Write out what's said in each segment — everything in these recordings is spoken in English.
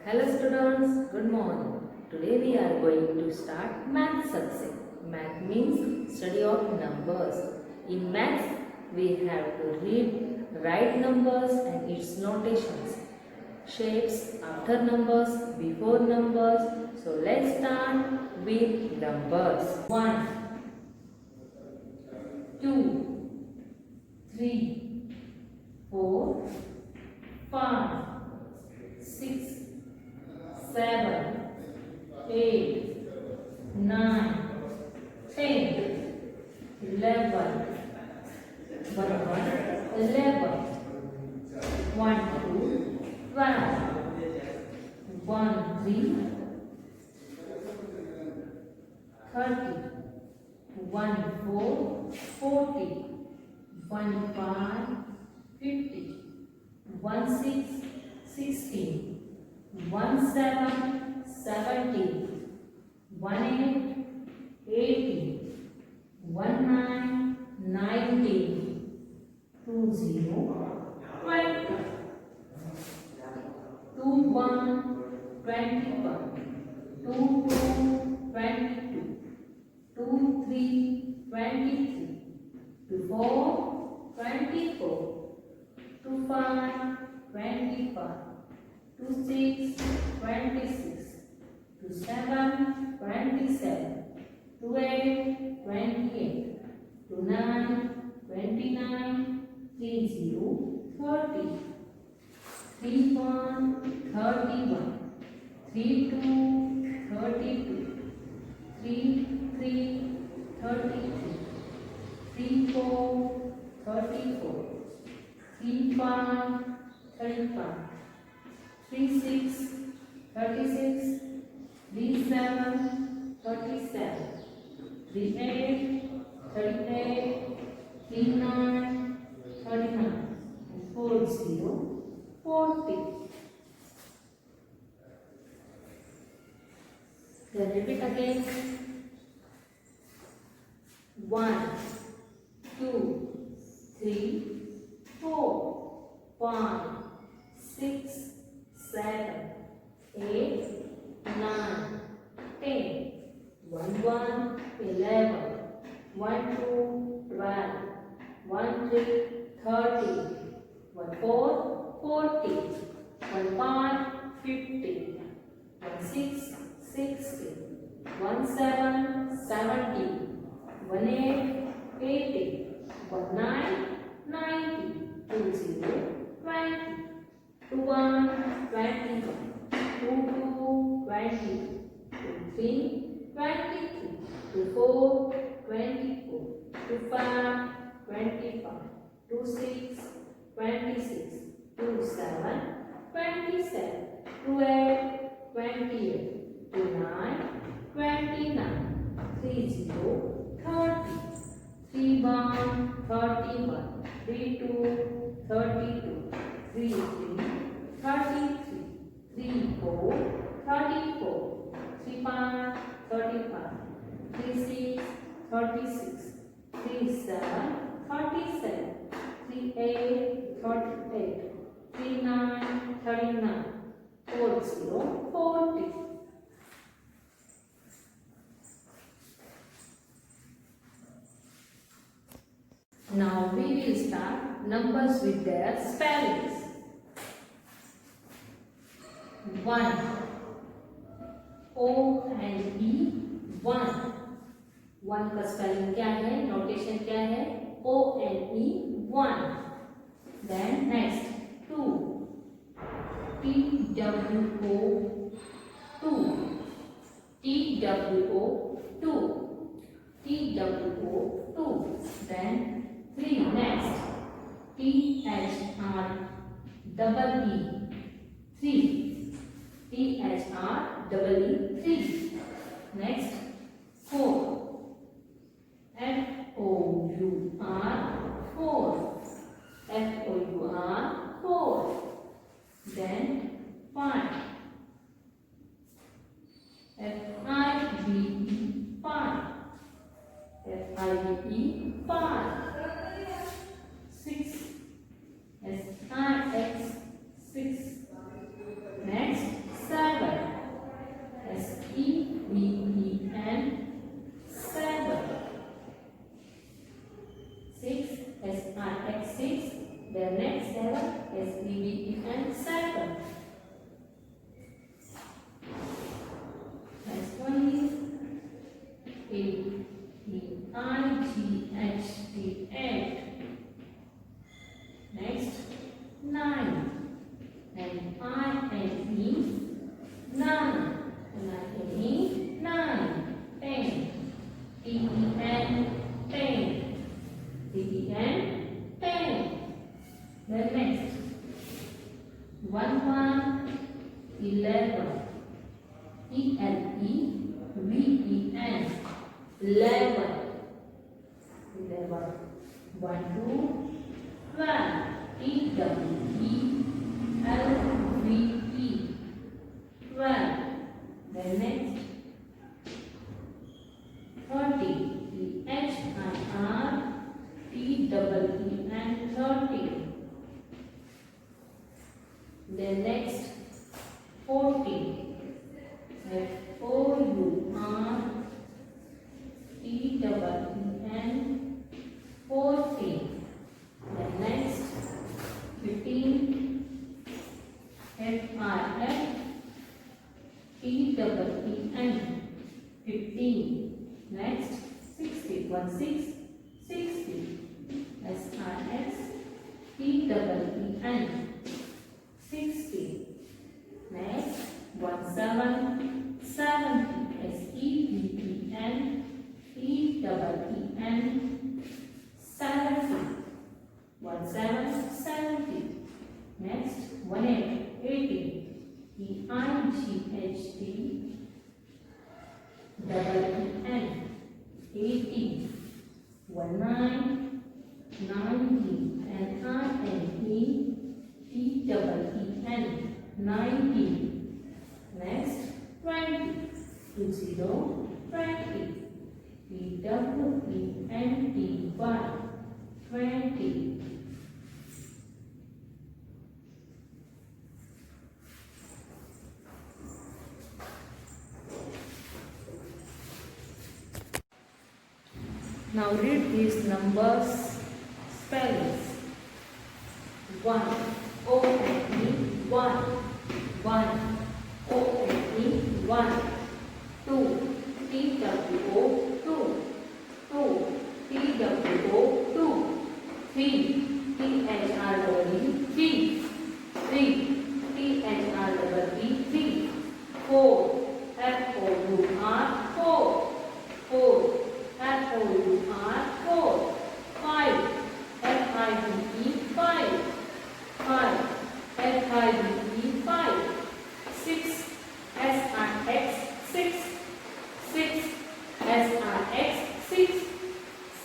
Hello students, good morning. Today we are going to start math subject. Math means study of numbers. In math we have to read, write numbers and its notations. Shapes after numbers, before numbers. So let's start with numbers. 1, 2, 3, 4, 5, 6, 7, 8, 9, 10, 11, 11, 1, 2, 12, 1, 3, 30, 1, 4, 40, 1, 5, 50, 1, 6, 16, 1, 7, 17, 1, 8, 18, 1, 9, 19, 2, 0, 20, 2, 1, 21, 2, 2, 22, 2, 3, 23, 2, 4, 24, 2, 5, 25, 2, 6, 26, 2, 7, 27, 2, 8, 28, 2, 9, 29, 3, 0, 30, 3, 1, 31, 3, 2, 32, 3, 3, 33, 3, 4, 34, 3, 5, 35, 3, 6, 36, 3, 7, 37, 3, 8, 38, 3, 9, 39, 4, 0, 40. Then repeat again. 1, 2, 3, 4, 5, 6, 7, 8, 9, 10, 1, 11, 1, 2, 12, 1, 3, 30, 1, 4, 40, 1, 5, 50, 1, 6, 60, 1, 7, 70, 1, 8, 80, 1, 9, 90, 2, 0, 20, 2, 1, 21, 2, 2, 20, 2, 3, 23, 2, 4, 24, 2, 5, 25, 2, 6, 26, 2, 7, 27, 2, 8, 28, 2, 9, 29, 3, 0, 30, 3, 1, 31, 3, 2, 32, 3, 3, 33, 3, 4, 34, 3, 5, 35, 3, 6, 36, 3, 7, 37, 3, 8, 38, 3, 9, 39, 4, 0, 40. Now we will start numbers with their spellings. 1, O and E, 1. 1 का spelling क्या है, notation क्या है, O and E, 1. Then next 2, TWO, 2, TWO, 2, TWO, 2. Then 3, next THR double E, 3, THR double E, 3. Next 4, FOUR, 4, FOUR, 4. Then 5, FIVE, 5, FIVE, 5. 6, SIX, 6. Next nine. N-I-N-E, nine. 10. T-E-N, 10. T-E-N, 10. Then next. 1, 11. E-L-E-V-E-N, 11. 11. 1, 2, 12. E-W-E-L-V-E, 12. Then next. 30. E-H-I-R-T-E-E-N, 30. Then next. 40. F-O-U-R-T-E-E-N, 40. Then next. 15. F-I-F-T-E-E-N, 15. Next. 60. 1, 6. 60. S-I-X-T-E-E-N, 60. Next. 1, 7. 70. S-E-V-E-N-T-E-E-N, 70. 1, 7. 70. Next. 1, 8. 80. E-I-G-H-T-E-E-N, 80. 1, 9. 90. N-I-N-E-T-E-E-N, 90. Next. 20. 20. 20. E-W-E-N-T-Y, 20. Now read these numbers spellings. 1, O-N-E, 1. 1, O-N-E, 1. 2, T-W-O, 2. 2, T-W-O, 2. 3, T-H-R-E, 3. 3, T-H-R-E, 3. 4, F-O-U-R, 4. 4, F-O-U-R, 4. 5, F-I-V-E, 5. 5, F-I-V-E, 5. 6, S-I-X, 6. 6, S-I-X, 6.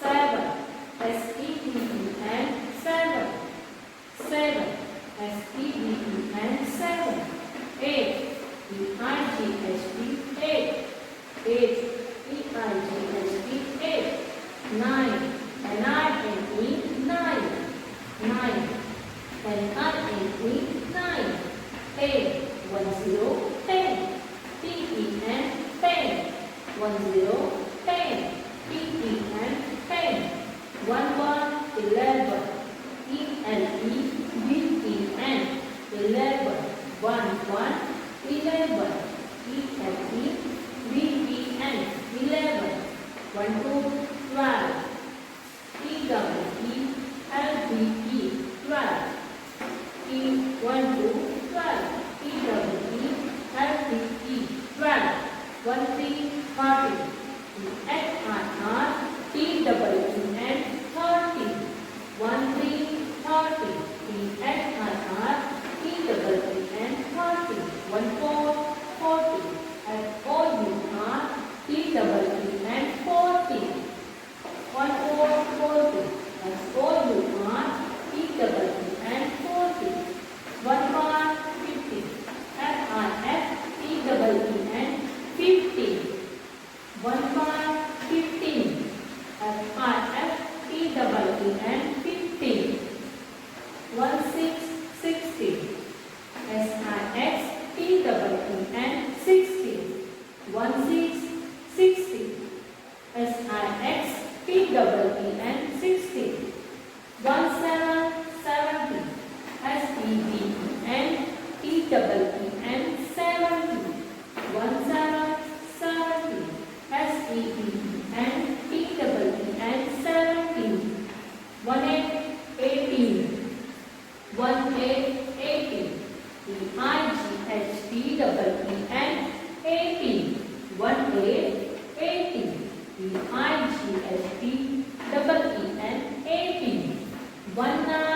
7, S-E-V-E-N, 7. 7, S-E-V-E-N, 7. 8, E-I-G-H-T, 8. 8, E-I-G-H-T, 8. 9, N-I-N-E, 9. 9, N-I-N-E, 9. 10, 1, 0, 10. T-E-N, 10. 1, 0, 10. T-E-N, 10. 1, 1, 11. E-L-E-V-E-N, 11. 1, 1, 11. E-L-E-V-E-N, 11. 1, 2, 12. T-W-E-L-V-E, 12. T-1, 2, 12. T-W-E-L-V-E, 12. 1, 3, 40. T-H-I-R-T-E-E-N, 30. 1, 3, 30. T-H-I-R-T-E-E-N, 30. 1, 4, 40. F-O-U-R-T-E-E-N, 40. 1, 4, 40. F-O-U-R-T-E-E-N, 40. 1, 5, 50. F-I-F-T-E-E-N, 50. 1, E-I-G-H-T-E-E-N 18. 18. E-I-G-H-T-E-E-N 18. 19.